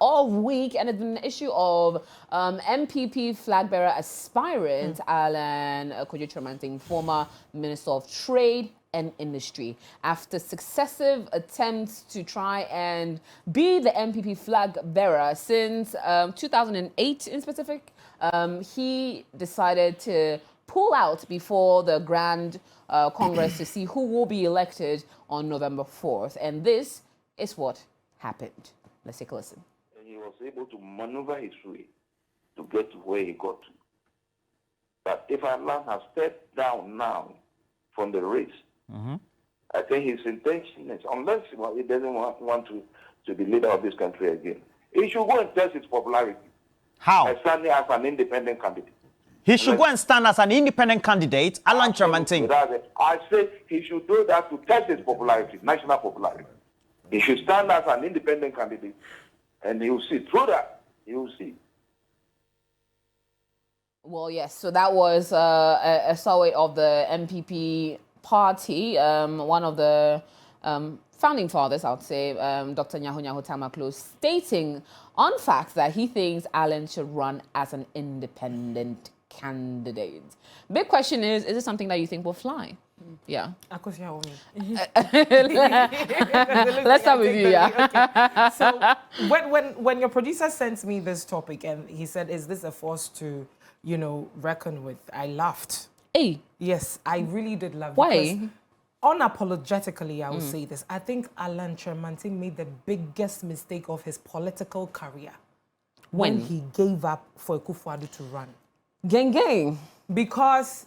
all week, and it's been an issue of MPP flag bearer aspirant Alan Kojo-Kyerematen, former Minister of Trade and Industry. After successive attempts to try and be the MPP flag bearer since 2008 in specific, he decided to pull out before the Grand Congress to see who will be elected on November 4th. And this is what happened. Let's take a listen. He was able to maneuver his way to get to where he got to. But if Alan has stepped down now from the race, I think his intention is, unless he doesn't want to be leader of this country again, he should go and test his popularity. How? By standing as an independent candidate. He should go and stand as an independent candidate, Alan Kyerematen. I say he should do that to test his popularity, national popularity. He should stand as an independent candidate, and he will see. Through that, he will see. Well, yes, so that was a survey of the MPP party, one of the founding fathers, I would say, Dr. Nyaho Tamaklo, stating on fact that he thinks Alan should run as an independent candidate. Big question is this something that you think will fly? Yeah. Let's start with you, yeah. Okay. So when your producer sent me this topic and he said, is this a force to, reckon with? I laughed. Hey. Yes, I really did laugh. Why? Unapologetically, I will say this. I think Alan Kyerematen made the biggest mistake of his political career when he gave up for Akufo-Addo to run. Gang. Because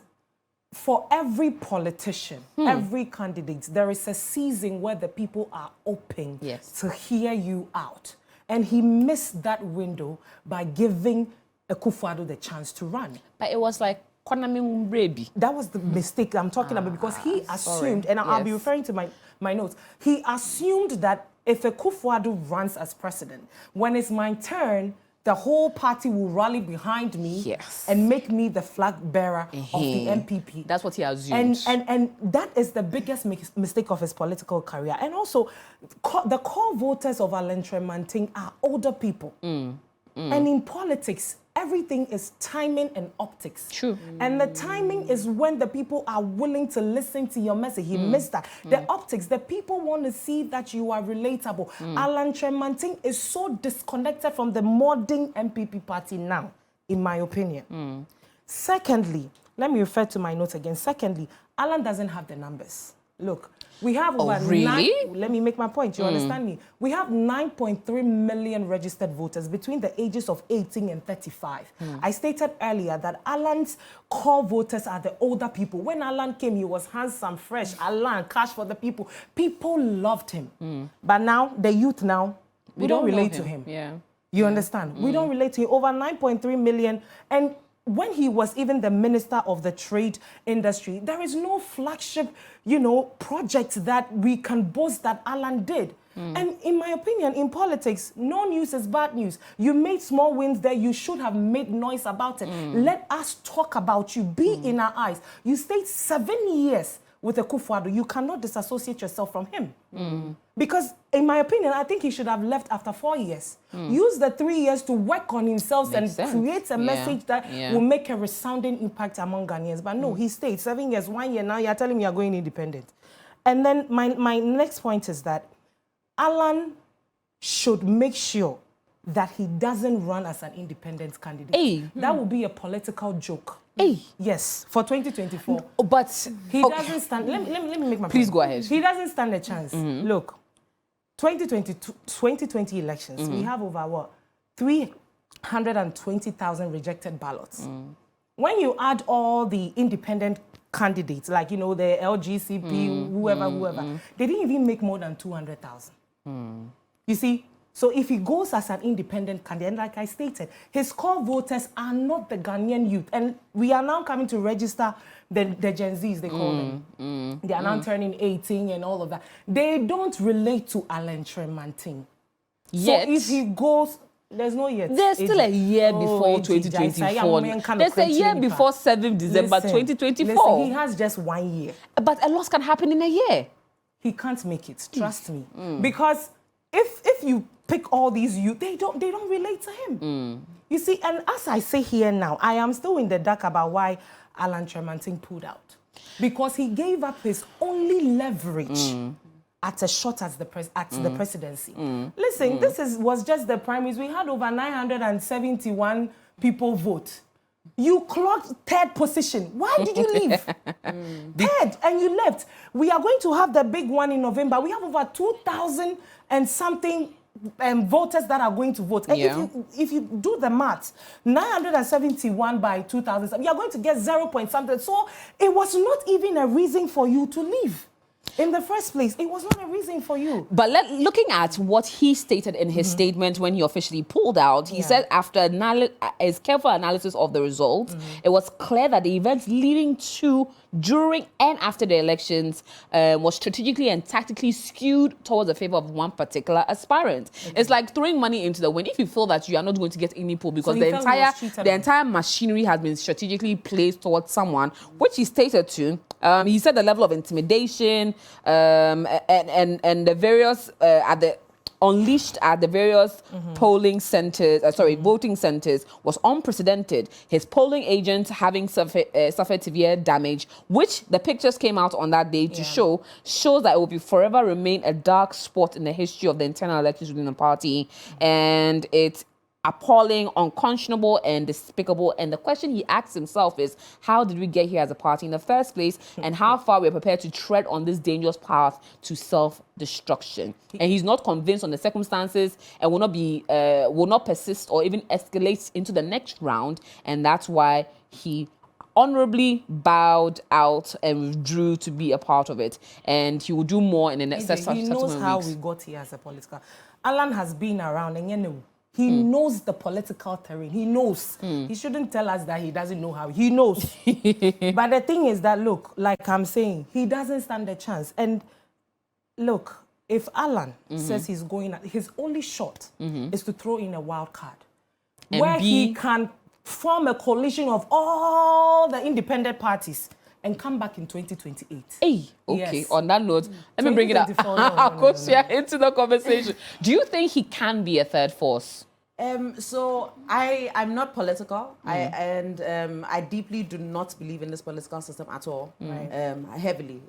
for every politician, every candidate, there is a season where the people are open to hear you out. And he missed that window by giving Akufo-Addo the chance to run. But it was like, that was the mistake I'm talking about, because he assumed, and I'll be referring to my notes, he assumed that if Akufo-Addo runs as president, when it's my turn, the whole party will rally behind me and make me the flag bearer of the MPP. That's what he assumed. And that is the biggest mistake of his political career. And also, the core voters of Alan Kyerematen are older people. And in politics, everything is timing and optics. True. And the timing is when the people are willing to listen to your message. He missed that. The optics, the people want to see that you are relatable. Alan Kyerematen is so disconnected from the modern MPP party now, in my opinion. Secondly, let me refer to my notes again. Secondly, Alan doesn't have the numbers. Look, we have over let me make my point. You understand me? We have 9.3 million registered voters between the ages of 18 and 35. I stated earlier that Alan's core voters are the older people. When Alan came, he was handsome, fresh. Alan, cash for the people. People loved him. But now, the youth now, we don't relate to him. Yeah. You understand? We don't relate to him. Over 9.3 million. And when he was even the Minister of the Trade Industry, there is no flagship, project that we can boast that Alan did. And in my opinion, in politics, no news is bad news. You made small wins there. You should have made noise about it. Let us talk about you. Be in our eyes. You stayed 7 years with Akufo-Addo. You cannot disassociate yourself from him. Because, in my opinion, I think he should have left after 4 years. Use the 3 years to work on himself and create a message that will make a resounding impact among Ghanaians. But no, he stayed 7 years, 1 year. Now you're telling me you're going independent. And then my next point is that Alan should make sure that he doesn't run as an independent candidate. That would be a political joke. Yes, for 2024. But he doesn't stand. Let me make my Please point. go ahead. He doesn't stand a chance. Look, 2020 elections, we have over 320,000 rejected ballots. When you add all the independent candidates, like the LGCP, whoever, they didn't even make more than 200,000. You see. So if he goes as an independent candidate, and like I stated, his core voters are not the Ghanaian youth. And we are now coming to register the Gen Zs, they call them. They are now turning 18 and all of that. They don't relate to Alan Kyerematen. Yet. So if he goes, there's no yet. There's still a year before 2024. There's a year before 7th December 2024. Listen, he has just 1 year. But a lot can happen in a year. He can't make it, trust me. Because if you pick all these youth. They don't relate to him. You see, and as I say here now, I am still in the dark about why Alan Kyerematen pulled out. Because he gave up his only leverage at a shot at the presidency. Listen, this was just the primaries. We had over 971 people vote. You clocked third position. Why did you leave? Third, and you left. We are going to have the big one in November. We have over 2,000 and something voters that are going to vote. And if you do the maths, 971 by 2,000, you are going to get 0 point something. So it was not even a reason for you to leave. In the first place, it was not a reason for you. But looking at what he stated in his statement when he officially pulled out, he said after his careful analysis of the results, it was clear that the events leading to, during and after the elections was strategically and tactically skewed towards the favor of one particular aspirant. It's like throwing money into the wind if you feel that you are not going to get any poll because the entire machinery has been strategically placed towards someone, which he stated to. He said the level of intimidation and the various unleashed at the various polling centers, voting centers was unprecedented. His polling agents having suffered severe damage, which the pictures came out on that day to shows that it will be forever remain a dark spot in the history of the internal elections within the party, and it's appalling, unconscionable, and despicable. And the question he asks himself is, how did we get here as a party in the first place, and how far we're prepared to tread on this dangerous path to self-destruction? And he's not convinced on the circumstances and will not persist or even escalate into the next round. And that's why he honorably bowed out and withdrew to be a part of it. And he will do more in the next He knows how we got here as a political. Alan has been around, and he knows the political terrain. He knows. He shouldn't tell us that he doesn't know how. He knows. But the thing is that, look, like I'm saying, he doesn't stand a chance. And look, if Alan says he's going, his only shot is to throw in a wild card, and where he can form a coalition of all the independent parties and come back in 2028. Hey, okay. Yes. On that note, let me bring it up. Into the conversation. Do you think he can be a third force? So I'm not political. I deeply do not believe in this political system at all. Heavily.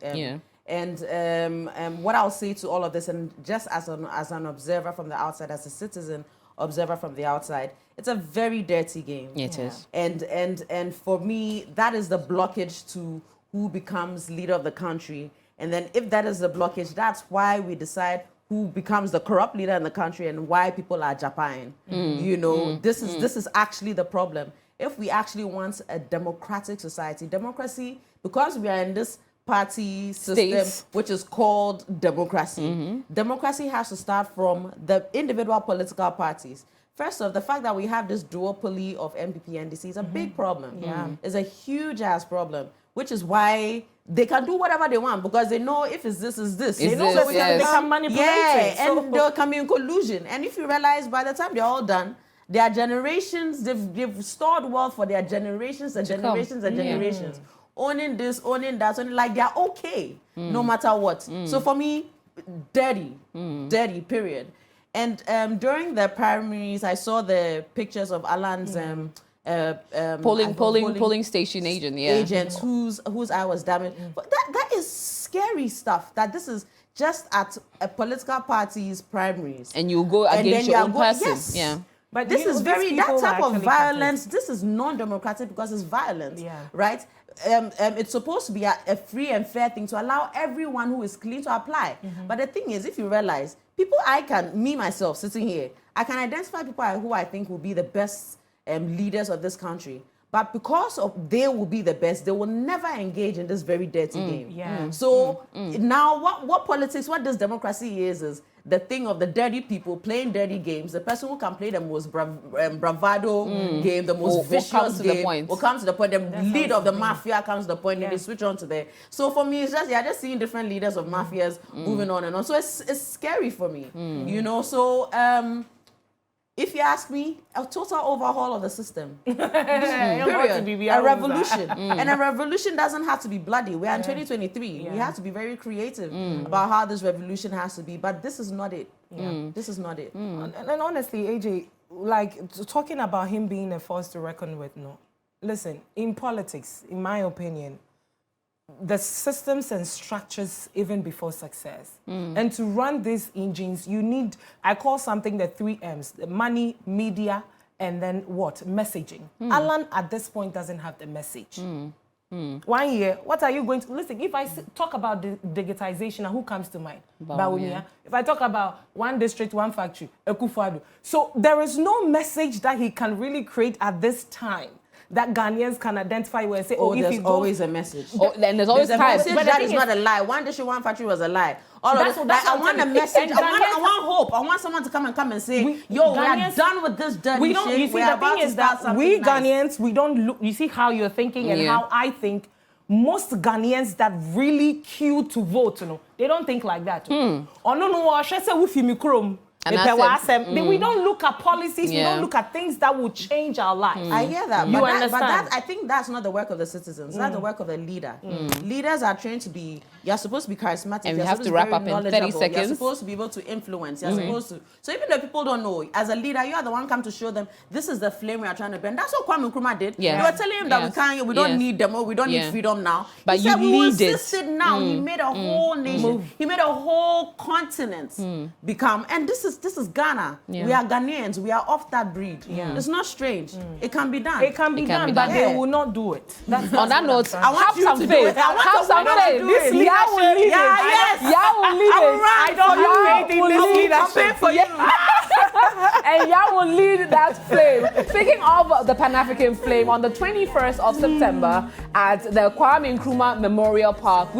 And what I'll say to all of this, and just as an observer from the outside, as a citizen observer from the outside, it's a very dirty game. It is. And for me, that is the blockage to who becomes leader of the country. And then if that is the blockage, that's why we decide who becomes the corrupt leader in the country and why people are Japan. This is actually the problem. If we actually want a democratic society, democracy, because we are in this party system, which is called democracy. Democracy has to start from the individual political parties. First off, the fact that we have this duopoly of MPP NDC is a big problem. It's a huge ass problem, which is why they can do whatever they want, because they know if it's this, is this. They know that they can manipulate it. And they can be in collusion. And if you realize, by the time they're all done, their generations, they've stored wealth for their generations and generations and generations. Owning this, owning that, owning, like they're okay, no matter what. So for me, dirty, period. And during the primaries, I saw the pictures of Alan's polling station agents whose eye was damaged. But that is scary stuff. That this is just at a political party's primaries, and you go against your own person. Yes. Yeah. But this is that type of violence. This is non-democratic because it's violent, right? It's supposed to be a free and fair thing to allow everyone who is clean to apply. But the thing is, if you realize, people, myself sitting here, I can identify people who I think will be the best leaders of this country. But because they will be the best, they will never engage in this very dirty game. So now what politics, what this democracy is the thing of the dirty people playing dirty games. The person who can play the most bravado game, the most vicious game, will come to the point. The leader of the mafia comes to the point, and they switch on to there. So for me, it's just seeing different leaders of mafias moving on and on. So it's scary for me, So if you ask me, a total overhaul of the system. To Period. be A revolution. And a revolution doesn't have to be bloody. We are in 2023. We have to be very creative about how this revolution has to be. But this is not it. This is not it. And honestly, AJ, like talking about him being a force to reckon with, no. Listen, in politics, in my opinion, the systems and structures even before success. And to run these engines, you need, I call something the 3 M's, the money, media, and then what? Messaging. Alan at this point doesn't have the message. 1 year, what are you going to, listen, if I talk about digitization, who comes to mind? Bawumia. If I talk about one district, one factory, Ekufuado. So there is no message that he can really create at this time that Ghanaians can identify with and say, Oh, if there's you go, always a message. Then there's always There's a time. message But the that thing is is- not a lie. One district, one factory was a lie. All That's of what- it. that's I what want a I'm telling you. message. And I want hope. I want someone to come and say, We- yo, we are Ghanaians- done with this dirty we don't, shit. you see, We're the about thing to is start that something we nice. Ghanaians, we don't look, you see how you're thinking and Yeah. how I think. Most Ghanaians that really queue to vote, you know, they don't think like that. Or no, I should say And that's it. we don't look at policies, we Yeah. don't look at things that will change our lives. I hear that, You but, understand? that I think that's not the work of the citizens. That's the work of the leader. Leaders are trained to be. You're supposed to be charismatic. And we you're have supposed to wrap be up very in 30 knowledgeable, You're seconds. supposed to be able to influence. You're supposed to. So even though people don't know, as a leader, you are the one come to show them this is the flame we are trying to burn. That's what Kwame Nkrumah did. Yeah. You were telling him that Yes. we can't. We don't Yes. need them. Or we don't Yeah. need freedom now. But he said you we will lead it. assist it now. He made a whole nation. He made a whole continent become. And this is Ghana. Yeah. We are Ghanaians. We are of that breed. It's not strange. It can be done. It can be It can done, be but done. they Yeah. will not do it. That's On that what I'm note, trying I want have you some to do faith. it. I want Have some someone to faith. do it. Yah will lead Yeah, it. yes. Yah will lead I'm it. right. I don't Yah have faith in will this lead- leadership. for you. And Yah will lead that flame. Speaking of the Pan-African flame, on the 21st of September at the Kwame Nkrumah Memorial Park,